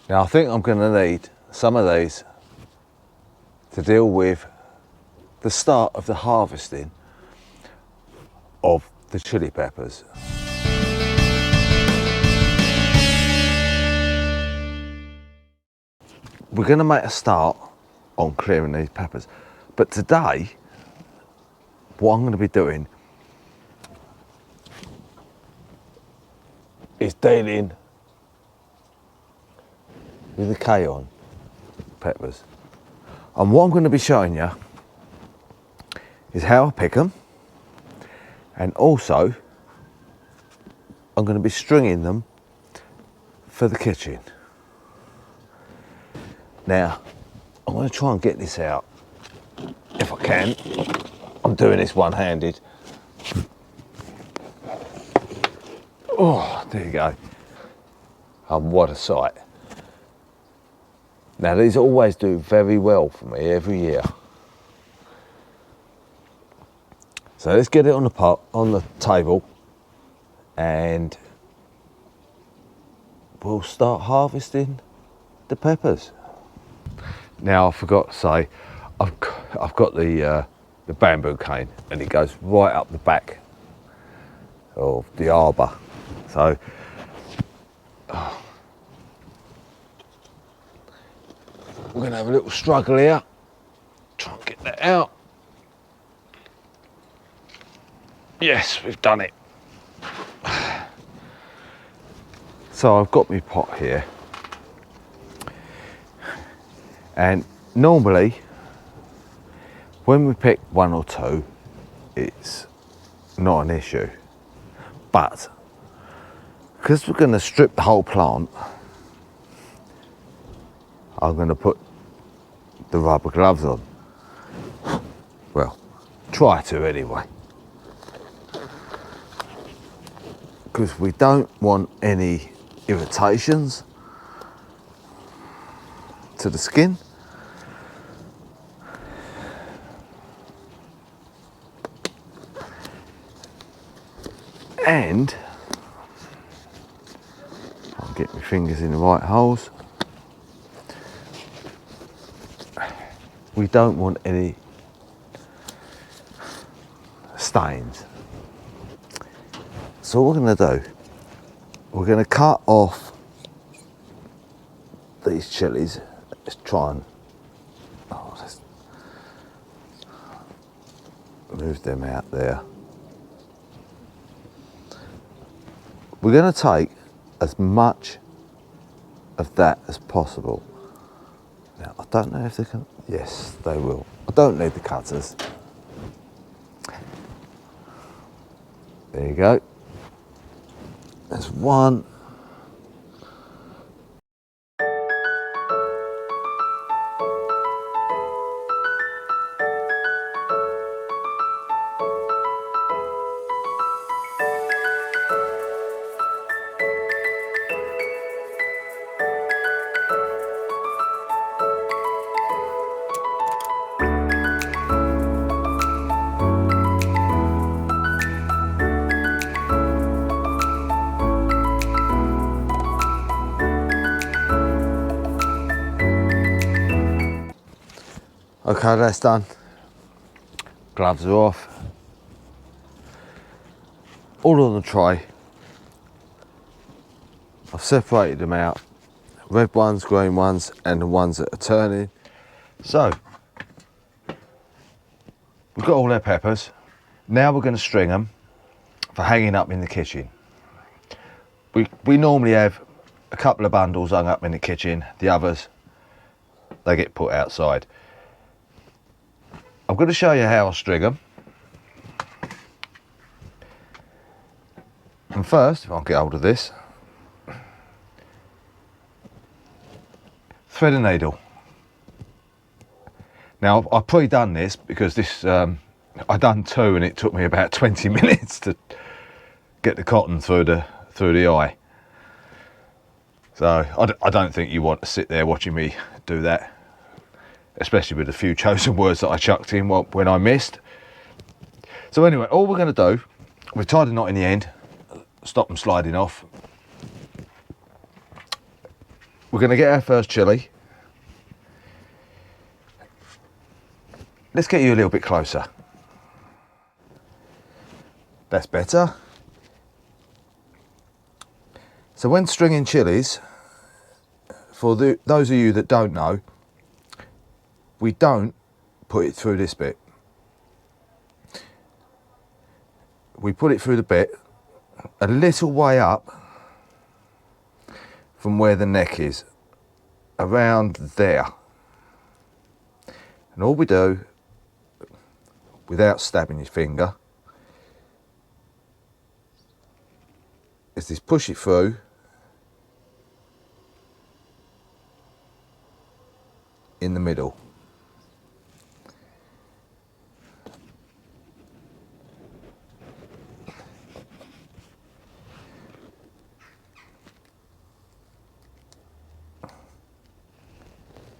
Now I think I'm going to need some of these to deal with the start of the harvesting of the chili peppers. We're going to make a start on clearing these peppers, but today what I'm going to be doing is dealing with the Cayenne peppers. And what I'm going to be showing you is how I pick them, and also I'm going to be stringing them for the kitchen. Now I'm going to try and get this out if I can. I'm doing this one-handed. Oh, there you go. And what a sight. Now these always do very well for me every year. So let's get it on the pot, on the table, and we'll start harvesting the peppers. Now I forgot to say, I've got the bamboo cane, and it goes right up the back of the arbour. So we're going to have a little struggle here. Try and get that out. Yes, we've done it. So I've got my pot here, and normally when we pick one or two it's not an issue, but because we're going to strip the whole plant, I'm going to put the rubber gloves on. Well, try to anyway, because we don't want any irritations to the skin. And I'll get my fingers in the right holes. We don't want any stains. So what we're going to do, we're going to cut off these chilies. Let's try and let's move them out there. We're going to take as much of that as possible. Now I don't know if they can. Yes, they will. I don't need the cutters. There you go. There's one. Okay, that's done. Gloves are off. All on the tray. I've separated them out. Red ones, green ones, and the ones that are turning. So, we've got all our peppers. Now we're going to string them for hanging up in the kitchen. We normally have a couple of bundles hung up in the kitchen. The others, they get put outside. I'm going to show you how I string them. And first, if I can get hold of this, thread a needle. Now I've pre-done this because this I done two and it took me about 20 minutes to get the cotton through the eye. So I don't think you want to sit there watching me do that, especially with a few chosen words that I chucked in when I missed. So anyway, all we're going to do, we've tied a knot in the end, stop them sliding off. we're going to get our first chilli. Let's get you a little bit closer. That's better. So when stringing chilies, for those of you that don't know, we don't put it through this bit. We put it through the bit a little way up from where the neck is, around there. And all we do, without stabbing your finger, is just push it through in the middle.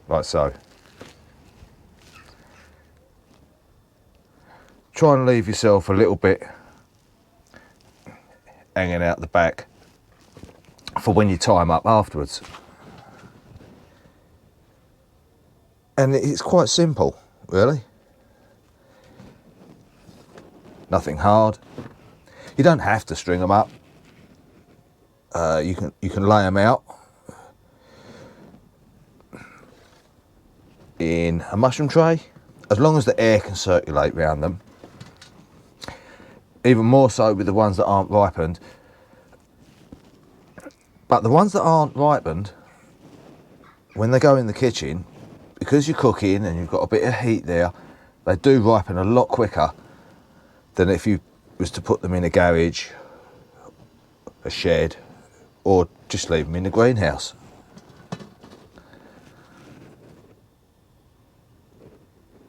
Like so. Try and leave yourself a little bit hanging out the back for when you tie them up afterwards. And it's quite simple, really. Nothing hard. You don't have to string them up. You can lay them out in a mushroom tray, as long as the air can circulate around them. Even more so with the ones that aren't ripened. But the ones that aren't ripened, when they go in the kitchen, because you're cooking and you've got a bit of heat there, they do ripen a lot quicker than if you was to put them in a garage, a shed, or just leave them in the greenhouse.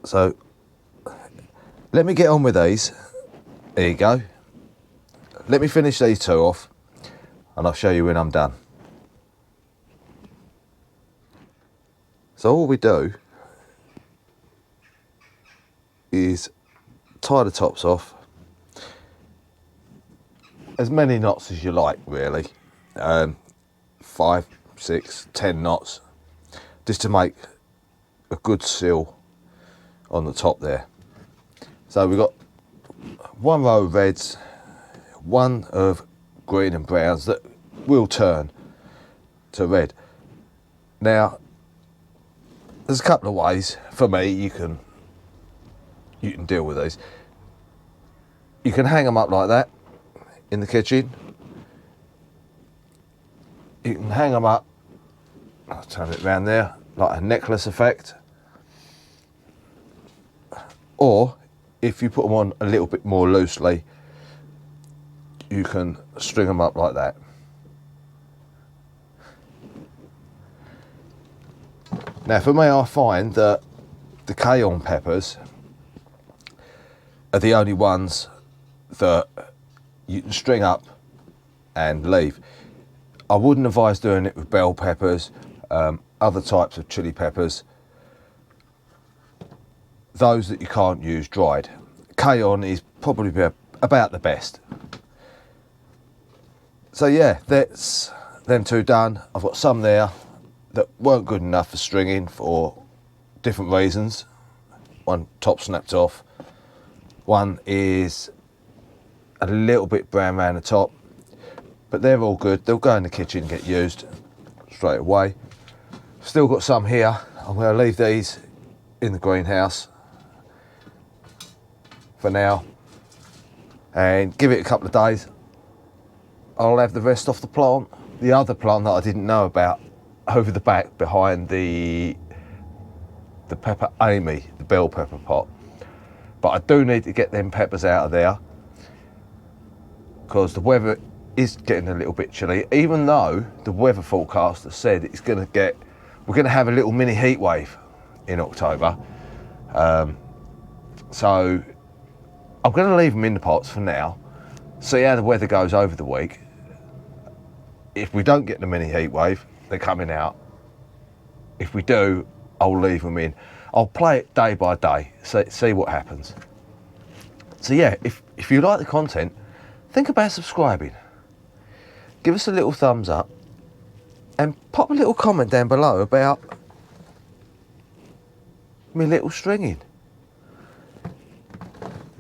So let me get on with these. There you go. Let me finish these two off and I'll show you when I'm done. So all we do is tie the tops off, as many knots as you like, really. 5, 6, 10 knots, just to make a good seal on the top there. So we've got one row of reds, one of green and browns that will turn to red. Now there's a couple of ways for me you can deal with these. You can hang them up like that in the kitchen. You can hang them up, I'll turn it around there, like a necklace effect. Or if you put them on a little bit more loosely, you can string them up like that. Now for me, I find that the cayenne peppers are the only ones that you can string up and leave. I wouldn't advise doing it with bell peppers, other types of chili peppers, those that you can't use dried. Cayenne is probably about the best. So yeah, that's them two done. I've got some there that weren't good enough for stringing for different reasons. One top snapped off. One is a little bit brown around the top, but they're all good. They'll go in the kitchen and get used straight away. Still got some here. I'm going to leave these in the greenhouse for now and give it a couple of days. I'll have the rest off the plant. The other plant that I didn't know about over the back behind the pepper Amy, the bell pepper pot. But I do need to get them peppers out of there because the weather is getting a little bit chilly, even though the weather forecaster said it's we're going to have a little mini heat wave in October. So I'm going to leave them in the pots for now, see how the weather goes over the week. If we don't get the mini heat wave, they're coming out. If we do, I'll leave them in. I'll play it day by day, see what happens. So yeah, if you like the content, think about subscribing. Give us a little thumbs up And pop a little comment down below about my little stringing.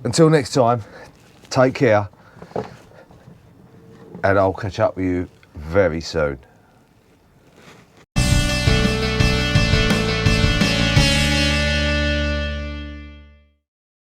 Until next time, take care, and I'll catch up with you very soon.